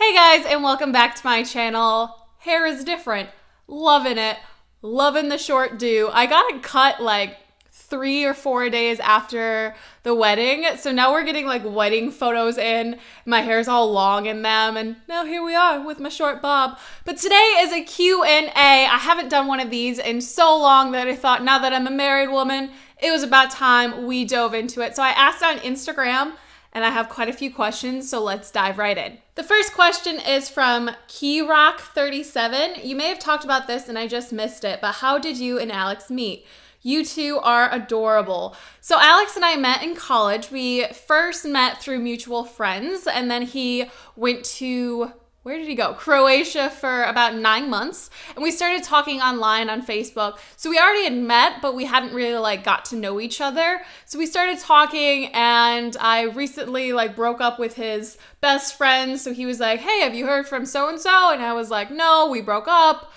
Hey guys, and welcome back to my channel. Hair is different. Loving it. Loving the short do. I got it cut like 3 or 4 days after the wedding. So now we're getting like wedding photos in. My hair's all long in them. And now here we are with my short bob. But today is a Q&A. I haven't done one of these in so long that I thought now that I'm a married woman, it was about time we dove into it. So I asked on Instagram and I have quite a few questions, so let's dive right in. The first question is from KeyRock37. You may have talked about this and I just missed it, but how did you and Alex meet? You two are adorable. So Alex and I met in college. We first met through mutual friends, and then he went to, where did he go? Croatia for about 9 months. And we started talking online on Facebook. So we already had met, but we hadn't really got to know each other. So we started talking, and I recently broke up with his best friend. So he was like, hey, have you heard from so-and-so? And I was like, no, we broke up.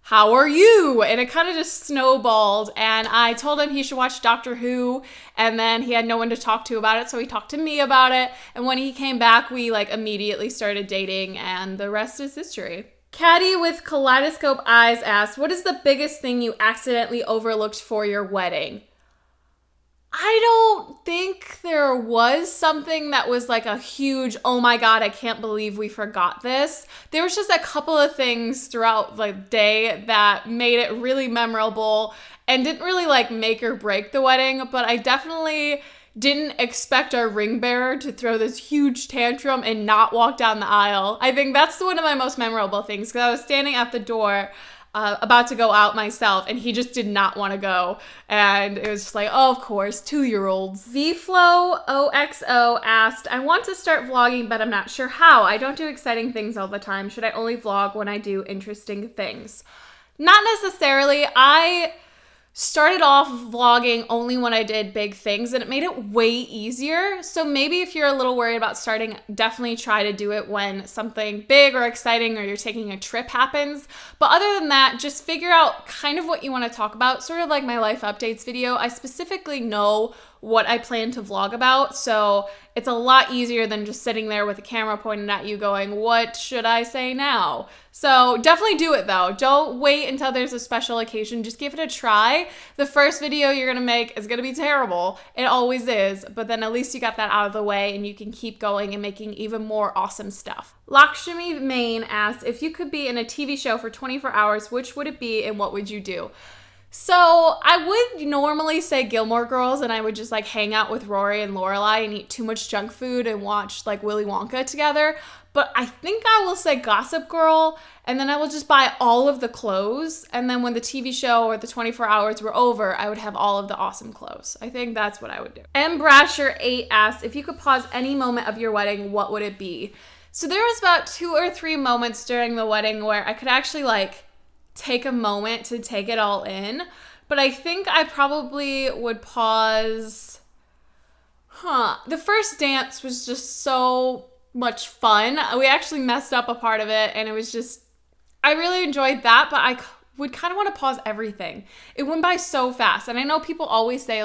How are you? And it kind of just snowballed, and I told him he should watch Doctor Who, and then he had no one to talk to about it, so he talked to me about it, and when he came back, we immediately started dating, and the rest is history. Caddy with kaleidoscope eyes asked, what is the biggest thing you accidentally overlooked for your wedding? I don't think there was something that was a huge, oh my God, I can't believe we forgot this. There was just a couple of things throughout the day that made it really memorable and didn't really make or break the wedding, but I definitely didn't expect our ring bearer to throw this huge tantrum and not walk down the aisle. I think that's one of my most memorable things, because I was standing at the door about to go out myself, and he just did not want to go, and it was just oh, of course, 2-year-olds. VFlowOXO asked, I want to start vlogging, but I'm not sure how. I don't do exciting things all the time. Should I only vlog when I do interesting things? Not necessarily. I started off vlogging only when I did big things, and it made it way easier. So maybe if you're a little worried about starting, definitely try to do it when something big or exciting or you're taking a trip happens. But other than that, just figure out kind of what you want to talk about. Sort of like my life updates video, I specifically know what I plan to vlog about, so it's a lot easier than just sitting there with a camera pointed at you going, what should I say now? So definitely do it though. Don't wait until there's a special occasion. Just give it a try. The first video you're gonna make is gonna be terrible. It always is, but then at least you got that out of the way and you can keep going and making even more awesome stuff. Lakshmi Main asks, if you could be in a TV show for 24 hours, which would it be and what would you do? So I would normally say Gilmore Girls, and I would just hang out with Rory and Lorelai and eat too much junk food and watch Willy Wonka together. But I think I will say Gossip Girl, and then I will just buy all of the clothes. And then when the TV show or the 24 hours were over, I would have all of the awesome clothes. I think that's what I would do. M. Brasher 8 asks, if you could pause any moment of your wedding, what would it be? So there was about 2 or 3 moments during the wedding where I could actually take a moment to take it all in. But I think I probably would pause. The first dance was just so much fun. We actually messed up a part of it, and it was just, I really enjoyed that, but I would kind of want to pause everything. It went by so fast. And I know people always say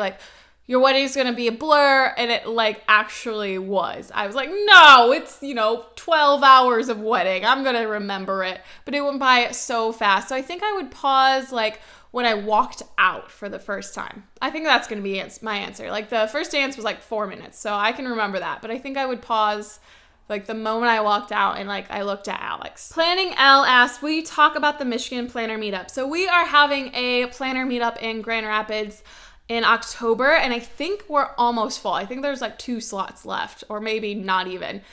your wedding is going to be a blur, and it actually was. I was no, it's 12 hours of wedding. I'm going to remember it. But it went by so fast. So I think I would pause when I walked out for the first time. I think that's going to be my answer. The first dance was 4 minutes, so I can remember that. But I think I would pause the moment I walked out and I looked at Alex. Planning L asked, will you talk about the Michigan Planner Meetup? So we are having a planner meetup in Grand Rapids in October, and I think we're almost full. I think there's 2 slots left, or maybe not even.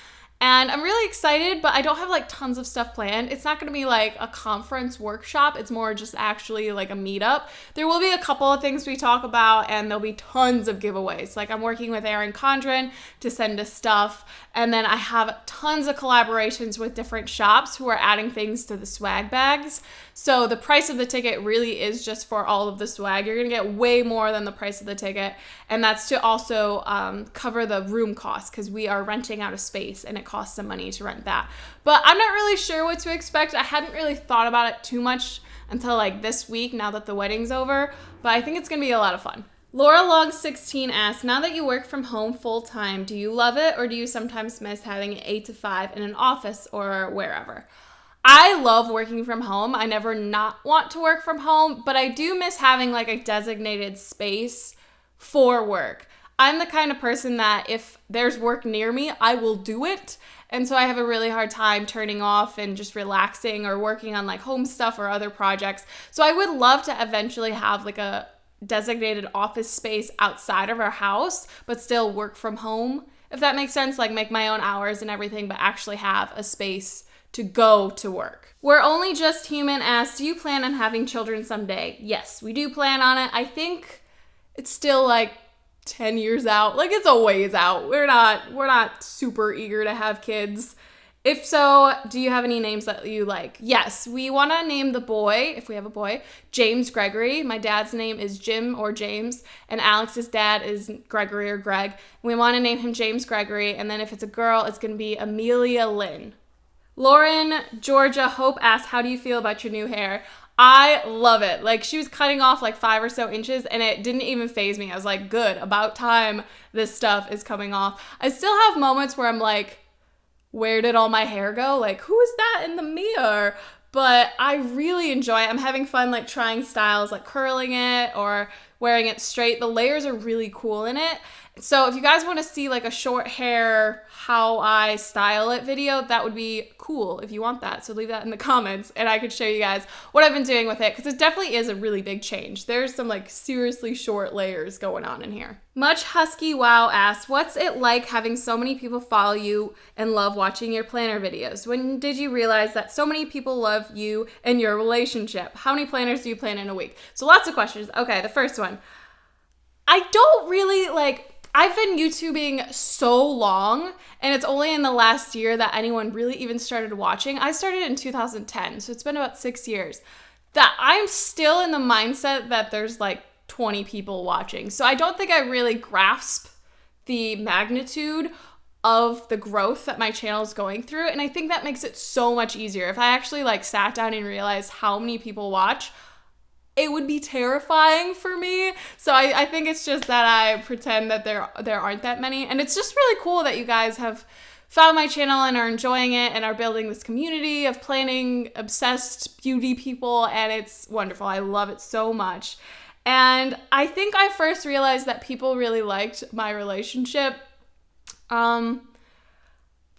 And I'm really excited, but I don't have tons of stuff planned. It's not going to be a conference workshop. It's more just actually a meetup. There will be a couple of things we talk about, and there'll be tons of giveaways. I'm working with Erin Condren to send us stuff. And then I have tons of collaborations with different shops who are adding things to the swag bags. So the price of the ticket really is just for all of the swag. You're going to get way more than the price of the ticket. And that's to also cover the room costs, because we are renting out a space and it costs some money to rent that. But I'm not really sure what to expect. I hadn't really thought about it too much until this week, now that the wedding's over. But I think it's going to be a lot of fun. Laura Log 16 asks, now that you work from home full time, do you love it or do you sometimes miss having an 8 to 5 in an office or wherever? I love working from home. I never not want to work from home, but I do miss having like a designated space for work. I'm the kind of person that if there's work near me, I will do it. And so I have a really hard time turning off and just relaxing or working on like home stuff or other projects. So I would love to eventually have like a designated office space outside of our house, but still work from home, if that makes sense, like make my own hours and everything, but actually have a space to go to work. We're Only Just Human asks, do you plan on having children someday? Yes, we do plan on it. I think it's still like 10 years out. Like it's a ways out. We're not super eager to have kids. If so, do you have any names that you like? Yes, we want to name the boy, if we have a boy, James Gregory. My dad's name is Jim or James, and Alex's dad is Gregory or Greg. We want to name him James Gregory, and then if it's a girl, it's going to be Amelia Lynn. Lauren Georgia Hope asks, how do you feel about your new hair? I love it. Like she was cutting off like 5 or so inches and it didn't even faze me. I was like, good, about time this stuff is coming off. I still have moments where I'm like, where did all my hair go? Like, who is that in the mirror? But I really enjoy it. I'm having fun like trying styles like curling it or wearing it straight. The layers are really cool in it. So if you guys want to see like a short hair, how I style it video, that would be cool if you want that. So leave that in the comments and I could show you guys what I've been doing with it because it definitely is a really big change. There's some like seriously short layers going on in here. Much Husky Wow asks, what's it like having so many people follow you and love watching your planner videos? When did you realize that so many people love you and your relationship? How many planners do you plan in a week? So lots of questions. Okay, the first one. I don't really like... I've been YouTubing so long, and it's only in the last year that anyone really even started watching. I started in 2010, so it's been about 6 years. That I'm still in the mindset that there's like 20 people watching. So I don't think I really grasp the magnitude of the growth that my channel is going through, and I think that makes it so much easier. If I actually like sat down and realized how many people watch, it would be terrifying for me. So I think it's just that I pretend that there aren't that many. And it's just really cool that you guys have found my channel and are enjoying it and are building this community of planning obsessed beauty people. And it's wonderful. I love it so much. And I think I first realized that people really liked my relationship probably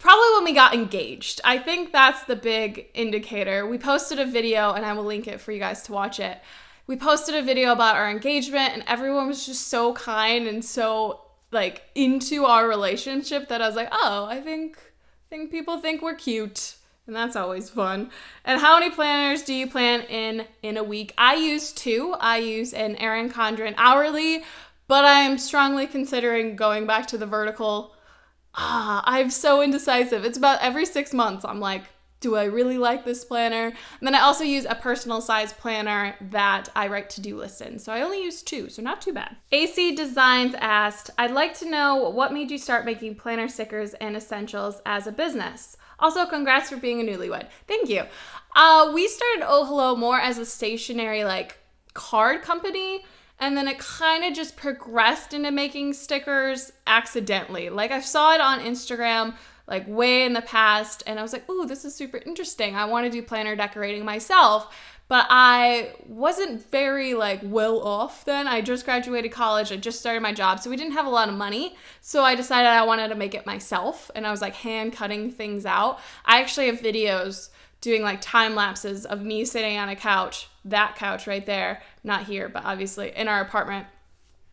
when we got engaged. I think that's the big indicator. We posted a video, and I will link it for you guys to watch it. We posted a video about our engagement, and everyone was just so kind and so like into our relationship that I was like, oh, I think people think we're cute, and that's always fun. And how many planners do you plan in a week? I use 2. I use an Erin Condren hourly, but I'm strongly considering going back to the vertical. I'm so indecisive. It's about every 6 months. I'm like, do I really like this planner? And then I also use a personal size planner that I write to-do lists in. So I only use 2, so not too bad. AC Designs asked, I'd like to know what made you start making planner stickers and essentials as a business. Also, congrats for being a newlywed. Thank you. We started Oh Hello more as a stationary like card company. And then it kind of just progressed into making stickers accidentally. Like I saw it on Instagram like way in the past and I was like, ooh, this is super interesting. I want to do planner decorating myself. But I wasn't very like well off then. I just graduated college. I just started my job. So we didn't have a lot of money. So I decided I wanted to make it myself. And I was like hand cutting things out. I actually have videos doing like time lapses of me sitting on a couch, that couch right there, not here, but obviously in our apartment,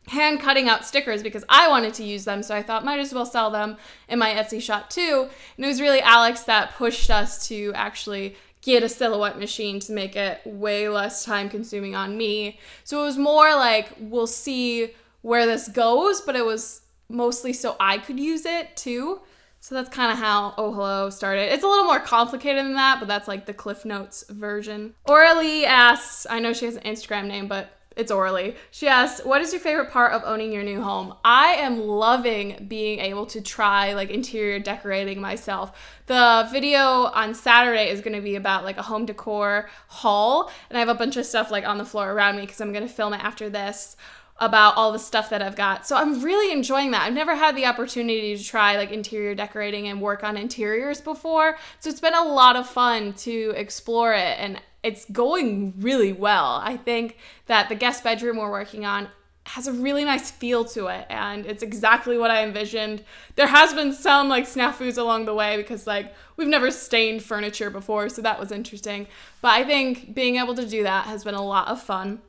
hand cutting out stickers because I wanted to use them. So I thought might as well sell them in my Etsy shop too. And it was really Alex that pushed us to actually get a silhouette machine to make it way less time consuming on me. So it was more like, we'll see where this goes, but it was mostly so I could use it too. So that's kind of how Oh Hello started. It's a little more complicated than that, but that's like the Cliff Notes version. Oralee asks, I know she has an Instagram name, but it's Oralee. She asks, what is your favorite part of owning your new home? I am loving being able to try like interior decorating myself. The video on Saturday is going to be about like a home decor haul, and I have a bunch of stuff like on the floor around me because I'm going to film it after this. about all the stuff that I've got. So I'm really enjoying that. I've never had the opportunity to try like interior decorating and work on interiors before. So it's been a lot of fun to explore it, and it's going really well. I think that the guest bedroom we're working on has a really nice feel to it, and it's exactly what I envisioned. There has been some like snafus along the way because like we've never stained furniture before, so that was interesting. But I think being able to do that has been a lot of fun.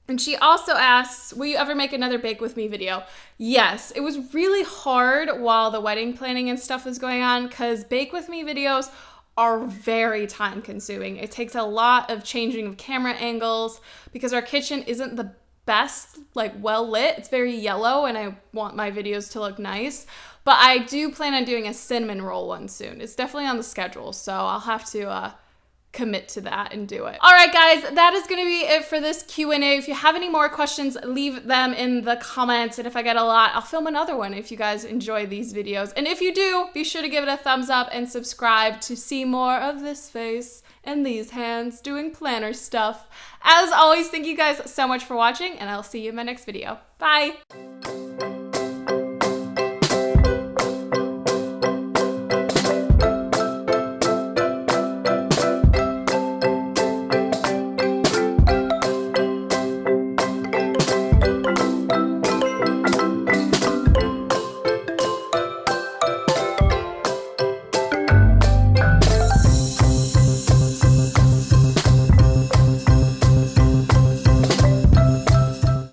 And she also asks, will you ever make another Bake With Me video? Yes, it was really hard while the wedding planning and stuff was going on because Bake With Me videos are very time consuming. It takes a lot of changing of camera angles because our kitchen isn't the best, like well lit. It's very yellow and I want my videos to look nice. But I do plan on doing a cinnamon roll one soon. It's definitely on the schedule, so I'll have to commit to that and do it. All right, guys, that is gonna be it for this Q&A. If you have any more questions, leave them in the comments, and if I get a lot, I'll film another one if you guys enjoy these videos. And if you do, be sure to give it a thumbs up and subscribe to see more of this face and these hands doing planner stuff. As always, thank you guys so much for watching, and I'll see you in my next video. Bye!